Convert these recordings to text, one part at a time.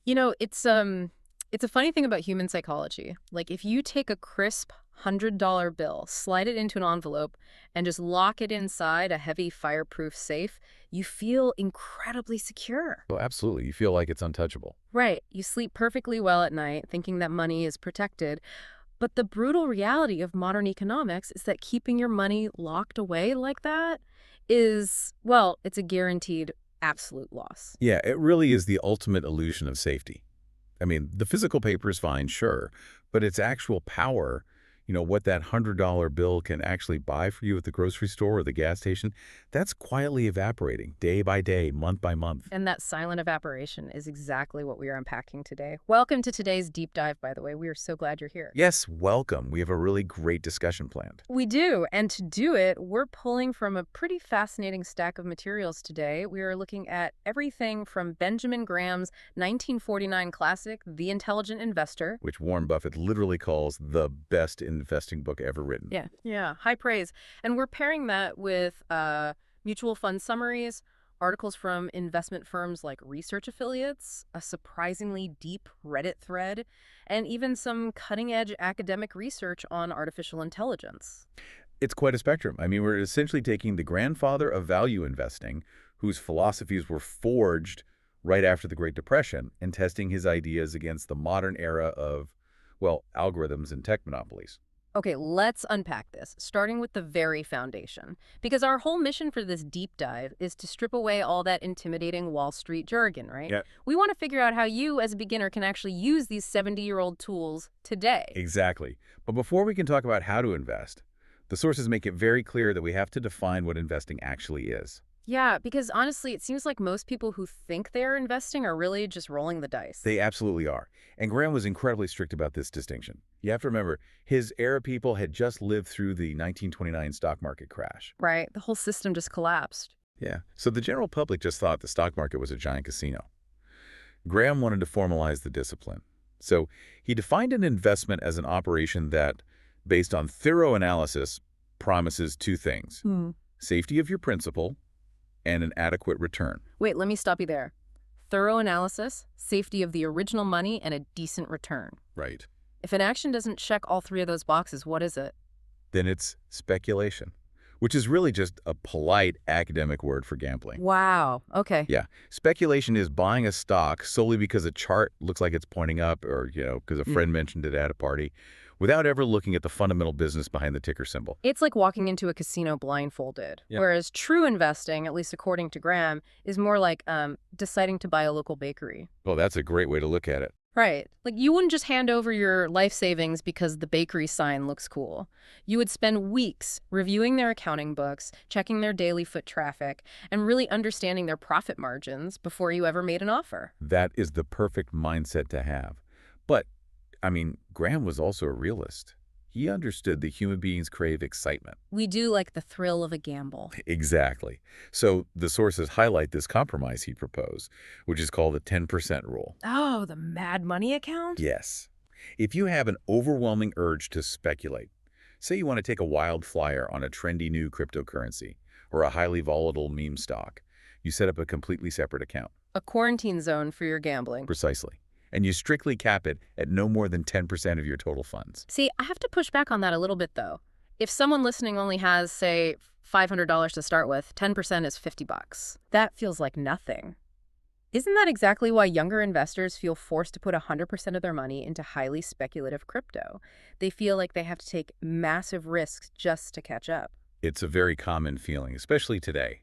It's a funny thing about human psychology. Like if you take a crisp $100 bill, slide it into an envelope, and just lock it inside a heavy fireproof safe, you feel incredibly secure. Well, absolutely. You feel like it's untouchable. Right. You sleep perfectly well at night, thinking that money is protected. But the brutal reality of modern economics is that keeping your money locked away like that is, well, it's a guaranteed absolute loss. Yeah, it really is the ultimate illusion of safety. I mean, the physical paper is fine, sure, but its actual power, what that $100 bill can actually buy for you at the grocery store or the gas station, that's quietly evaporating day by day, month by month. And that silent evaporation is exactly what we are unpacking today. Welcome to today's deep dive, by the way. We are so glad you're here. Yes, welcome. We have a really great discussion planned. We do, and to do it, we're pulling from a pretty fascinating stack of materials today. We are looking at everything from Benjamin Graham's 1949 classic, The Intelligent Investor. Which Warren Buffett literally calls the best investing book ever written. Yeah, high praise. And we're pairing that with mutual fund summaries, articles from investment firms like research affiliates, a surprisingly deep Reddit thread, and even some cutting-edge academic research on artificial intelligence. It's quite a spectrum. I mean, we're essentially taking the grandfather of value investing, whose philosophies were forged right after the Great Depression, and testing his ideas against the modern era of, well, algorithms and tech monopolies. Okay, let's unpack this, starting with the very foundation. Because our whole mission for this deep dive is to strip away all that intimidating Wall Street jargon, right? Yeah, We want to figure out how you, as a beginner, can actually use these 70-year-old tools today. exactly. But before we can talk about how to invest, the sources make it very clear that we have to define what investing actually is. Yeah, because honestly, it seems like most people who think they're investing are really just rolling the dice. They absolutely are. And Graham was incredibly strict about this distinction. You have to remember, his era people had just lived through the 1929 stock market crash. Right, the whole system just collapsed. Yeah. So the general public just thought the stock market was a giant casino. Graham wanted to formalize the discipline. So he defined an investment as an operation that, based on thorough analysis, promises two things: safety of your principal and an adequate return. Wait, let me stop you there. Thorough analysis, safety of the original money, and a decent return. Right. If an action doesn't check all three of those boxes, what is it? Then it's speculation, which is really just a polite academic word for gambling. Wow. Okay. Yeah. Speculation is buying a stock solely because a chart looks like it's pointing up or, because a friend mentioned it at a party, without ever looking at the fundamental business behind the ticker symbol. It's like walking into a casino blindfolded. Yeah. Whereas true investing, at least according to Graham, is more like deciding to buy a local bakery. Well, that's a great way to look at it. Right. Like you wouldn't just hand over your life savings because the bakery sign looks cool. You would spend weeks reviewing their accounting books, checking their daily foot traffic, and really understanding their profit margins before you ever made an offer. That is the perfect mindset to have. But, Graham was also a realist. He understood that human beings crave excitement. We do like the thrill of a gamble. Exactly. So the sources highlight this compromise he proposed, which is called the 10% rule. Oh, the mad money account? Yes. If you have an overwhelming urge to speculate, say you want to take a wild flyer on a trendy new cryptocurrency or a highly volatile meme stock, you set up a completely separate account. A quarantine zone for your gambling. Precisely. And you strictly cap it at no more than 10% of your total funds. See, I have to push back on that a little bit, though. If someone listening only has, say, $500 to start with, 10% is $50. That feels like nothing. Isn't that exactly why younger investors feel forced to put 100% of their money into highly speculative crypto? They feel like they have to take massive risks just to catch up. It's a very common feeling, especially today.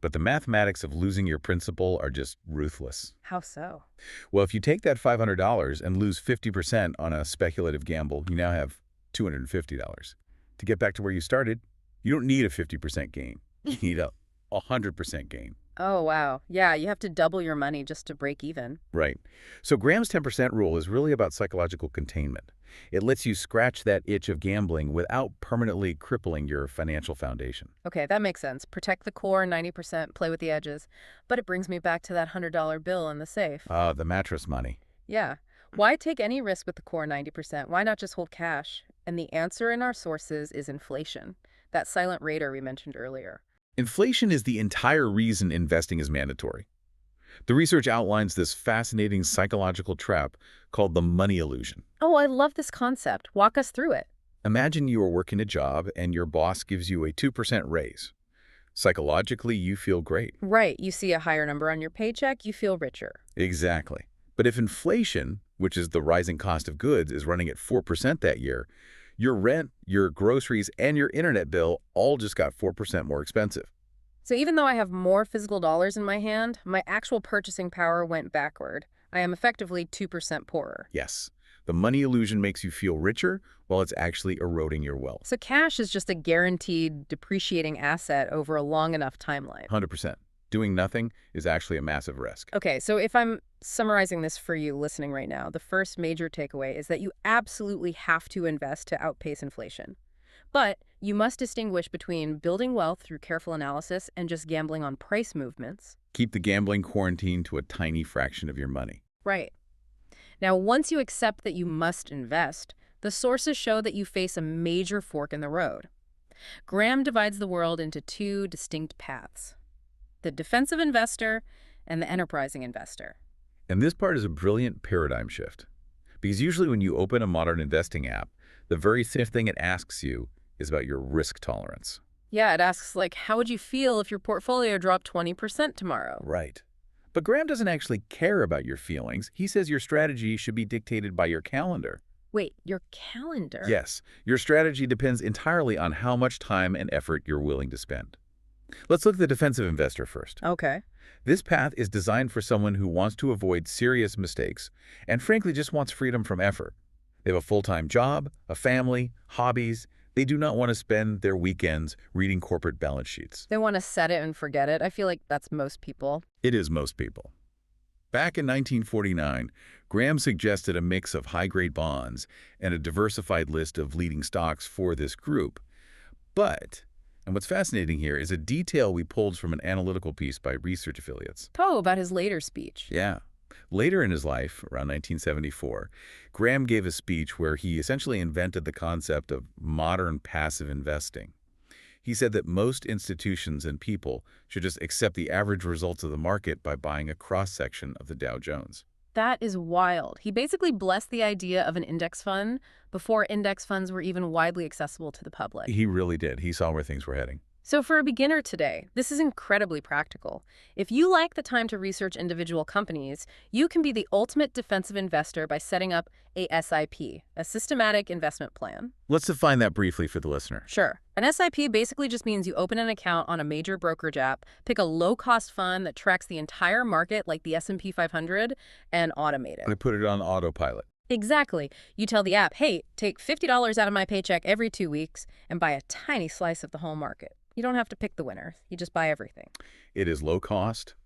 But the mathematics of losing your principal are just ruthless. How so? Well, if you take that $500 and lose 50% on a speculative gamble, you now have $250. To get back to where you started, you don't need a 50% gain. You need a 100% gain. Oh, wow. Yeah, you have to double your money just to break even. Right. So Graham's 10% rule is really about psychological containment. It lets you scratch that itch of gambling without permanently crippling your financial foundation. Okay, that makes sense. Protect the core, 90%, play with the edges. But it brings me back to that $100 bill in the safe. The mattress money. Yeah. Why take any risk with the core 90%? Why not just hold cash? And the answer in our sources is inflation, that silent raider we mentioned earlier. Inflation is the entire reason investing is mandatory. The research outlines this fascinating psychological trap called the money illusion. Oh, I love this concept. Walk us through it. Imagine you are working a job and your boss gives you a 2% raise. Psychologically, you feel great. Right, you see a higher number on your paycheck, you feel richer. Exactly. But if inflation, which is the rising cost of goods, is running at 4% that year, your rent, your groceries, and your internet bill all just got 4% more expensive. So even though I have more physical dollars in my hand, my actual purchasing power went backward. I am effectively 2% poorer. Yes, the money illusion makes you feel richer while it's actually eroding your wealth. So cash is just a guaranteed depreciating asset over a long enough timeline. 100%. Doing nothing is actually a massive risk. Okay, so if I'm summarizing this for you listening right now, the first major takeaway is that you absolutely have to invest to outpace inflation. But you must distinguish between building wealth through careful analysis and just gambling on price movements. Keep the gambling quarantined to a tiny fraction of your money. Right. Now, once you accept that you must invest, the sources show that you face a major fork in the road. Graham divides the world into two distinct paths: the defensive investor and the enterprising investor. And this part is a brilliant paradigm shift. Because usually when you open a modern investing app, the very first thing it asks you is about your risk tolerance. Yeah, it asks, like, how would you feel if your portfolio dropped 20% tomorrow? Right. But Graham doesn't actually care about your feelings. He says your strategy should be dictated by your calendar. Wait, your calendar? Yes, your strategy depends entirely on how much time and effort you're willing to spend. Let's look at the defensive investor first. Okay. This path is designed for someone who wants to avoid serious mistakes and frankly just wants freedom from effort. They have a full-time job, a family, hobbies. They do not want to spend their weekends reading corporate balance sheets. They want to set it and forget it. I feel like that's most people. It is most people. Back in 1949, Graham suggested a mix of high-grade bonds and a diversified list of leading stocks for this group. But, and what's fascinating here is a detail we pulled from an analytical piece by research affiliates. Oh, about his later speech. Yeah. Later in his life, around 1974, Graham gave a speech where he essentially invented the concept of modern passive investing. He said that most institutions and people should just accept the average results of the market by buying a cross-section of the Dow Jones. That is wild. He basically blessed the idea of an index fund before index funds were even widely accessible to the public. He really did. He saw where things were heading. So for a beginner today, this is incredibly practical. If you like the time to research individual companies, you can be the ultimate defensive investor by setting up a SIP, a systematic investment plan. Let's define that briefly for the listener. Sure. An SIP basically just means you open an account on a major brokerage app, pick a low-cost fund that tracks the entire market like the S&P 500, and automate it. I put it on autopilot. Exactly. You tell the app, hey, take $50 out of my paycheck every 2 weeks and buy a tiny slice of the whole market. You don't have to pick the winner. You just buy everything. It is low cost,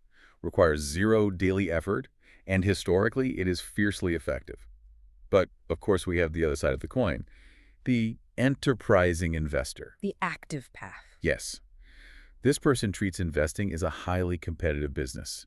requires zero daily effort, and historically, it is fiercely effective. But, of course, we have the other side of the coin, the enterprising investor. The active path. Yes. This person treats investing as a highly competitive business.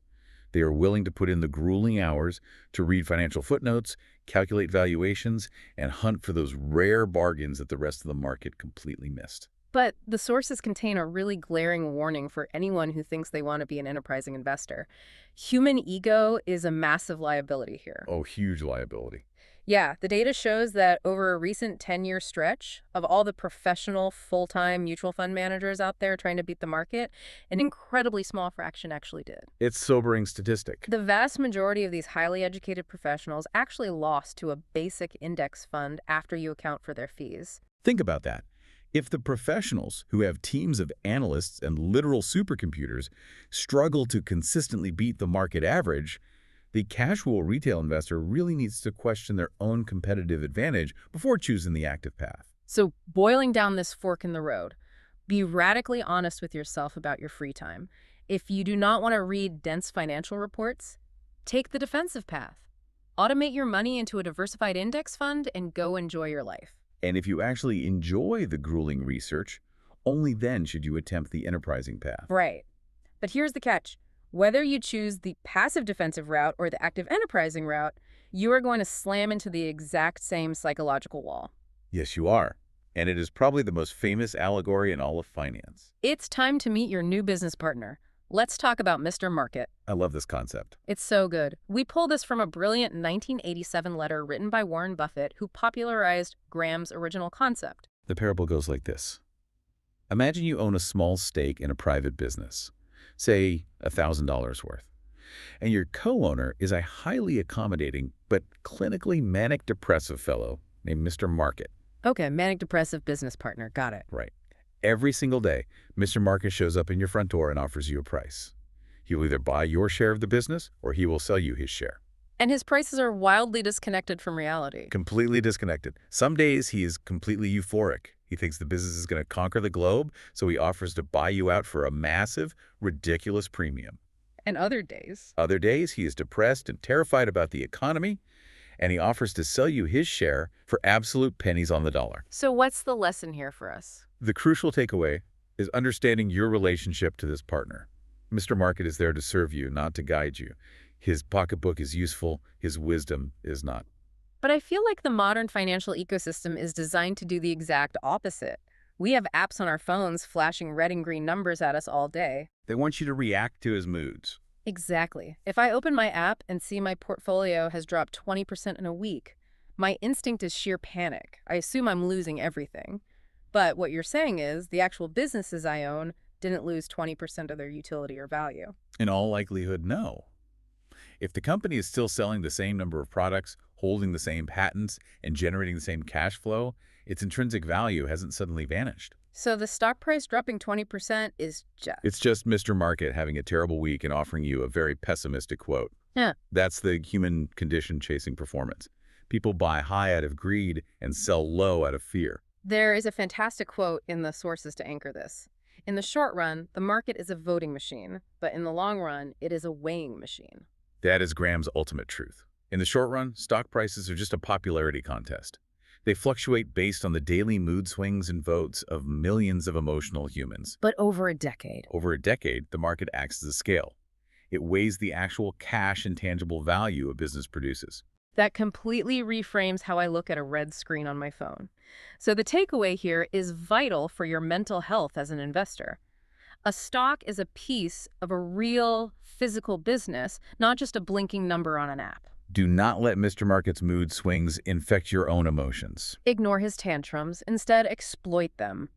They are willing to put in the grueling hours to read financial footnotes, calculate valuations, and hunt for those rare bargains that the rest of the market completely missed. But the sources contain a really glaring warning for anyone who thinks they want to be an enterprising investor. Human ego is a massive liability here. Oh, huge liability. Yeah, the data shows that over a recent 10-year stretch, of all the professional, full-time mutual fund managers out there trying to beat the market, an incredibly small fraction actually did. It's a sobering statistic. The vast majority of these highly educated professionals actually lost to a basic index fund after you account for their fees. Think about that. If the professionals who have teams of analysts and literal supercomputers struggle to consistently beat the market average, the casual retail investor really needs to question their own competitive advantage before choosing the active path. So boiling down this fork in the road, be radically honest with yourself about your free time. If you do not want to read dense financial reports, take the defensive path. Automate your money into a diversified index fund and go enjoy your life. And if you actually enjoy the grueling research, only then should you attempt the enterprising path. Right. But here's the catch. Whether you choose the passive defensive route or the active enterprising route, you are going to slam into the exact same psychological wall. Yes, you are. And it is probably the most famous allegory in all of finance. It's time to meet your new business partner. Let's talk about Mr. Market. I love this concept. It's so good. We pull this from a brilliant 1987 letter written by Warren Buffett, who popularized Graham's original concept. The parable goes like this. Imagine you own a small stake in a private business, say $1,000 worth, and your co-owner is a highly accommodating but clinically manic-depressive fellow named Mr. Market. Okay, manic-depressive business partner. Got it. Right. Every single day, Mr. Market shows up in your front door and offers you a price. He will either buy your share of the business or he will sell you his share. And his prices are wildly disconnected from reality. Completely disconnected. Some days he is completely euphoric. He thinks the business is going to conquer the globe, so he offers to buy you out for a massive, ridiculous premium. And other days? Other days, he is depressed and terrified about the economy, and he offers to sell you his share for absolute pennies on the dollar. So what's the lesson here for us? The crucial takeaway is understanding your relationship to this partner. Mr. Market is there to serve you, not to guide you. His pocketbook is useful, his wisdom is not. But I feel like the modern financial ecosystem is designed to do the exact opposite. We have apps on our phones flashing red and green numbers at us all day. They want you to react to his moods. Exactly. If I open my app and see my portfolio has dropped 20% in a week, my instinct is sheer panic. I assume I'm losing everything. But what you're saying is the actual businesses I own didn't lose 20% of their utility or value. In all likelihood, no. If the company is still selling the same number of products, holding the same patents, and generating the same cash flow, its intrinsic value hasn't suddenly vanished. So the stock price dropping 20% is just... It's just Mr. Market having a terrible week and offering you a very pessimistic quote. Yeah. That's the human condition chasing performance. People buy high out of greed and sell low out of fear. There is a fantastic quote in the sources to anchor this. In the short run, the market is a voting machine, but in the long run, it is a weighing machine. That is Graham's ultimate truth. In the short run, stock prices are just a popularity contest. They fluctuate based on the daily mood swings and votes of millions of emotional humans. But over a decade. Over a decade, the market acts as a scale. It weighs the actual cash and tangible value a business produces. That completely reframes how I look at a red screen on my phone. So the takeaway here is vital for your mental health as an investor. A stock is a piece of a real physical business, not just a blinking number on an app. Do not let Mr. Market's mood swings infect your own emotions. Ignore his tantrums. Instead, exploit them.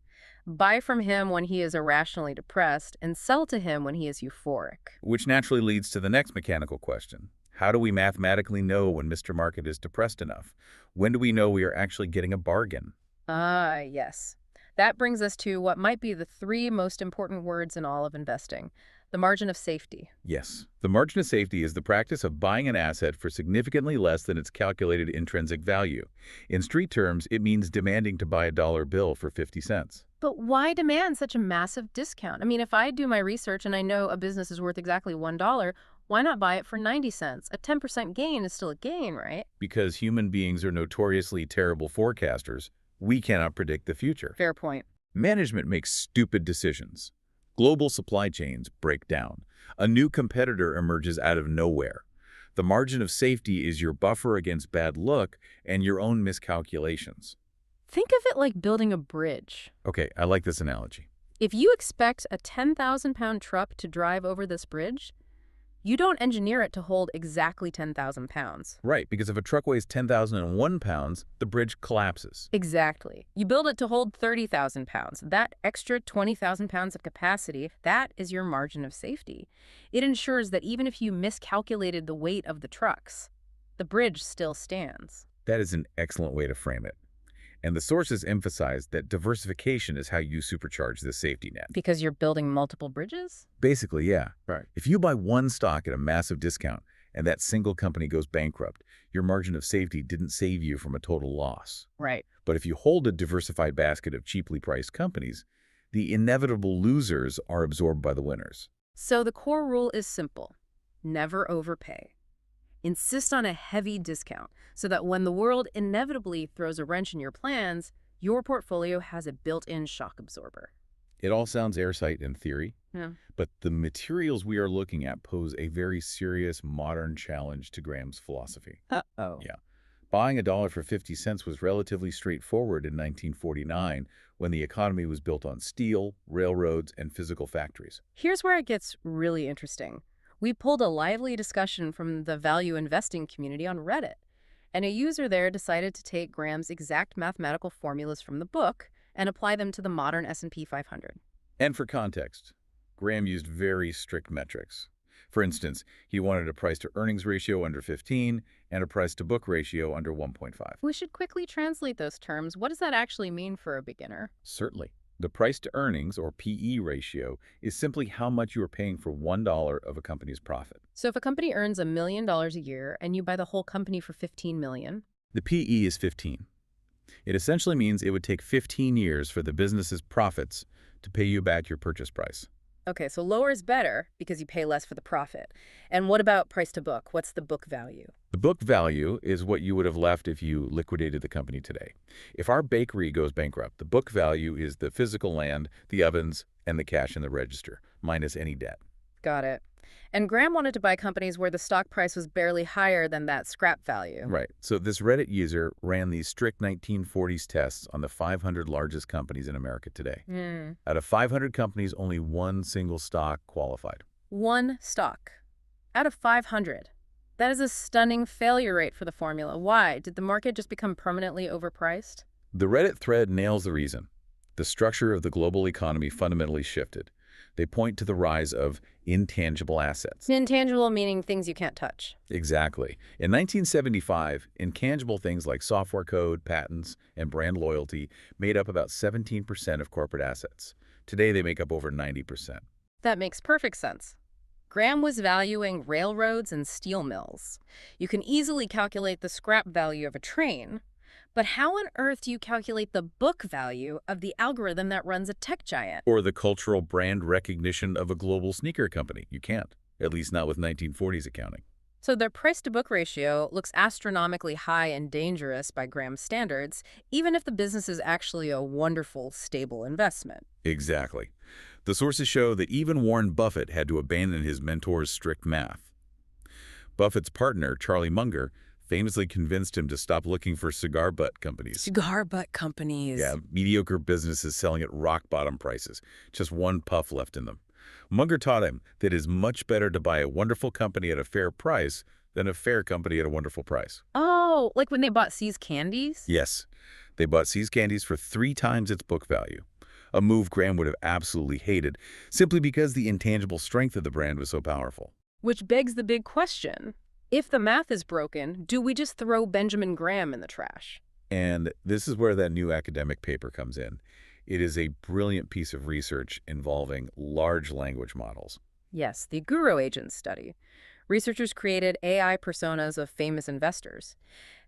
Buy from him when he is irrationally depressed and sell to him when he is euphoric. Which naturally leads to the next mechanical question. How do we mathematically know when Mr. Market is depressed enough? When do we know we are actually getting a bargain? Ah, yes. That brings us to what might be the three most important words in all of investing: the margin of safety. Yes. The margin of safety is the practice of buying an asset for significantly less than its calculated intrinsic value. In street terms, it means demanding to buy a dollar bill for 50 cents. But why demand such a massive discount? I mean, if I do my research and I know a business is worth exactly $1, why not buy it for 90 cents? A 10% gain is still a gain, right? Because human beings are notoriously terrible forecasters, we cannot predict the future. Fair point. Management makes stupid decisions. Global supply chains break down. A new competitor emerges out of nowhere. The margin of safety is your buffer against bad luck and your own miscalculations. Think of it like building a bridge. Okay, I like this analogy. If you expect a 10,000-pound truck to drive over this bridge, you don't engineer it to hold exactly 10,000 pounds. Right, because if a truck weighs 10,001 pounds, the bridge collapses. Exactly. You build it to hold 30,000 pounds. That extra 20,000 pounds of capacity, that is your margin of safety. It ensures that even if you miscalculated the weight of the trucks, the bridge still stands. That is an excellent way to frame it. And the sources emphasize that diversification is how you supercharge this safety net. Because you're building multiple bridges? Basically, yeah. Right. If you buy one stock at a massive discount and that single company goes bankrupt, your margin of safety didn't save you from a total loss. Right. But if you hold a diversified basket of cheaply priced companies, the inevitable losers are absorbed by the winners. So the core rule is simple: never overpay. Insist on a heavy discount so that when the world inevitably throws a wrench in your plans, your portfolio has a built-in shock absorber. It all sounds airtight in theory, Yeah. but the materials we are looking at pose a very serious modern challenge to Graham's philosophy. Uh-oh. Yeah. Buying a dollar for 50 cents was relatively straightforward in 1949 when the economy was built on steel, railroads, and physical factories. Here's where it gets really interesting. We pulled a lively discussion from the value investing community on Reddit, and a user there decided to take Graham's exact mathematical formulas from the book and apply them to the modern S&P 500. And for context, Graham used very strict metrics. For instance, he wanted a price-to-earnings ratio under 15 and a price-to-book ratio under 1.5. We should quickly translate those terms. What does that actually mean for a beginner? Certainly. The price-to-earnings, or PE ratio, is simply how much you are paying for $1 of a company's profit. So if a company earns $1 million a year and you buy the whole company for $15 million, The PE is 15. It essentially means it would take 15 years for the business's profits to pay you back your purchase price. okay, so lower is better because you pay less for the profit. And what about price to book? What's the book value? The book value is what you would have left if you liquidated the company today. If our bakery goes bankrupt, the book value is the physical land, the ovens, and the cash in the register, minus any debt. Got it. And Graham wanted to buy companies where the stock price was barely higher than that scrap value. Right. So this Reddit user ran these strict 1940s tests on the 500 largest companies in America today. Out of 500 companies, only one single stock qualified. One stock out of 500. That is a stunning failure rate for the formula. Why? Did the market just become permanently overpriced? The Reddit thread nails the reason. The structure of the global economy fundamentally shifted. They point to the rise of intangible assets. Intangible meaning things you can't touch. Exactly. In 1975, intangible things like software code, patents, and brand loyalty made up about 17% of corporate assets. Today, they make up over 90%. That makes perfect sense. Graham was valuing railroads and steel mills. You can easily calculate the scrap value of a train, but how on earth do you calculate the book value of the algorithm that runs a tech giant? Or the cultural brand recognition of a global sneaker company. You can't, at least not with 1940s accounting. So their price-to-book ratio looks astronomically high and dangerous by Graham's standards, even if the business is actually a wonderful, stable investment. Exactly. The sources show that even Warren Buffett had to abandon his mentor's strict math. Buffett's partner, Charlie Munger, famously convinced him to stop looking for cigar butt companies. Cigar butt companies. Yeah, mediocre businesses selling at rock-bottom prices, just one puff left in them. Munger taught him that it is much better to buy a wonderful company at a fair price than a fair company at a wonderful price. Oh, like when they bought See's Candies? Yes, they bought See's Candies for 3 times its book value, a move Graham would have absolutely hated simply because the intangible strength of the brand was so powerful. Which begs the big question. If the math is broken, do we just throw Benjamin Graham in the trash? And this is where that new academic paper comes in. It is a brilliant piece of research involving large language models. Yes, the Guru Agent study. Researchers created AI personas of famous investors.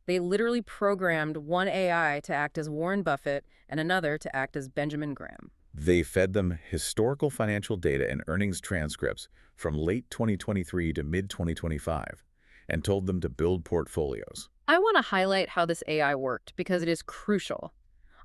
They literally programmed one AI to act as Warren Buffett and another to act as Benjamin Graham. They fed them historical financial data and earnings transcripts from late 2023 to mid-2025 and told them to build portfolios. I want to highlight how this AI worked because it is crucial.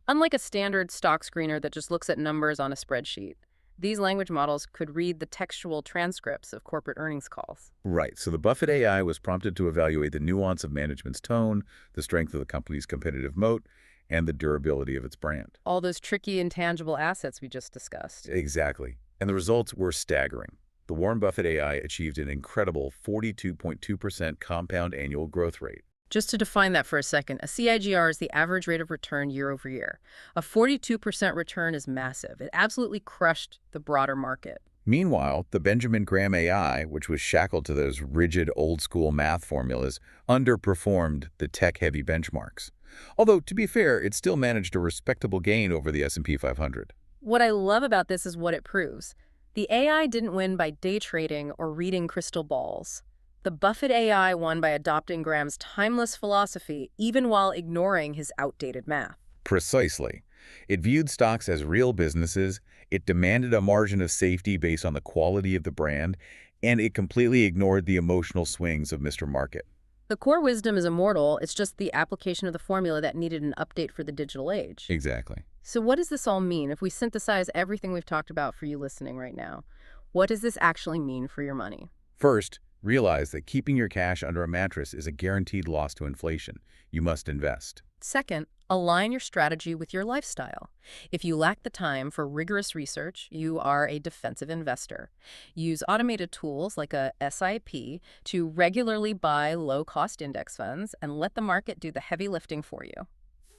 Unlike a standard stock screener that just looks at numbers on a spreadsheet, these language models could read the textual transcripts of corporate earnings calls. Right, so the Buffett AI was prompted to evaluate the nuance of management's tone, the strength of the company's competitive moat, and the durability of its brand. All those tricky intangible assets we just discussed. Exactly. And the results were staggering. The Warren Buffett AI achieved an incredible 42.2% compound annual growth rate. Just to define that for a second, a CIGR is the average rate of return year over year. A 42% return is massive. It absolutely crushed the broader market. Meanwhile, the Benjamin Graham AI, which was shackled to those rigid old-school math formulas, underperformed the tech-heavy benchmarks. Although, to be fair, it still managed a respectable gain over the S&P 500. What I love about this is what it proves. The AI didn't win by day trading or reading crystal balls. The Buffett AI won by adopting Graham's timeless philosophy, even while ignoring his outdated math. Precisely. It viewed stocks as real businesses, it demanded a margin of safety based on the quality of the brand, and it completely ignored the emotional swings of Mr. Market. The core wisdom is immortal. It's just the application of the formula that needed an update for the digital age. Exactly. So what does this all mean if we synthesize everything we've talked about for you listening right now? What does this actually mean for your money? First, Realize that keeping your cash under a mattress is a guaranteed loss to inflation. You must invest. Second, align your strategy with your lifestyle. If you lack the time for rigorous research, you are a defensive investor. Use automated tools like a SIP to regularly buy low-cost index funds and let the market do the heavy lifting for you.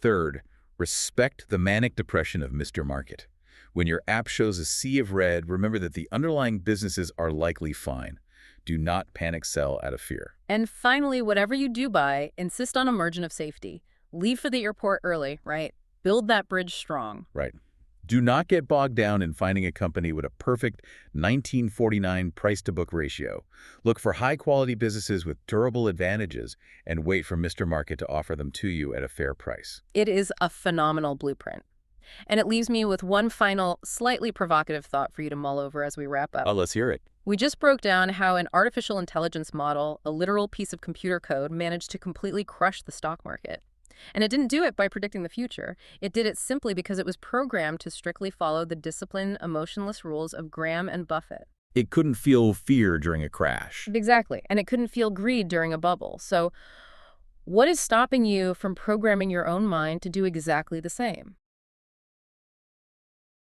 Third, respect the manic depression of Mr. Market. When your app shows a sea of red, remember that the underlying businesses are likely fine. Do not panic sell out of fear. And finally, whatever you do buy, insist on a margin of safety. Leave for the airport early, right? Build that bridge strong. Right. Do not get bogged down in finding a company with a perfect 1949 price-to-book ratio. Look for high-quality businesses with durable advantages and wait for Mr. Market to offer them to you at a fair price. It is a phenomenal blueprint. And it leaves me with one final, slightly provocative thought for you to mull over as we wrap up. Let's hear it. We just broke down how an artificial intelligence model, a literal piece of computer code, managed to completely crush the stock market. And it didn't do it by predicting the future. It did it simply because it was programmed to strictly follow the disciplined, emotionless rules of Graham and Buffett. It couldn't feel fear during a crash. Exactly. And it couldn't feel greed during a bubble. So what is stopping you from programming your own mind to do exactly the same?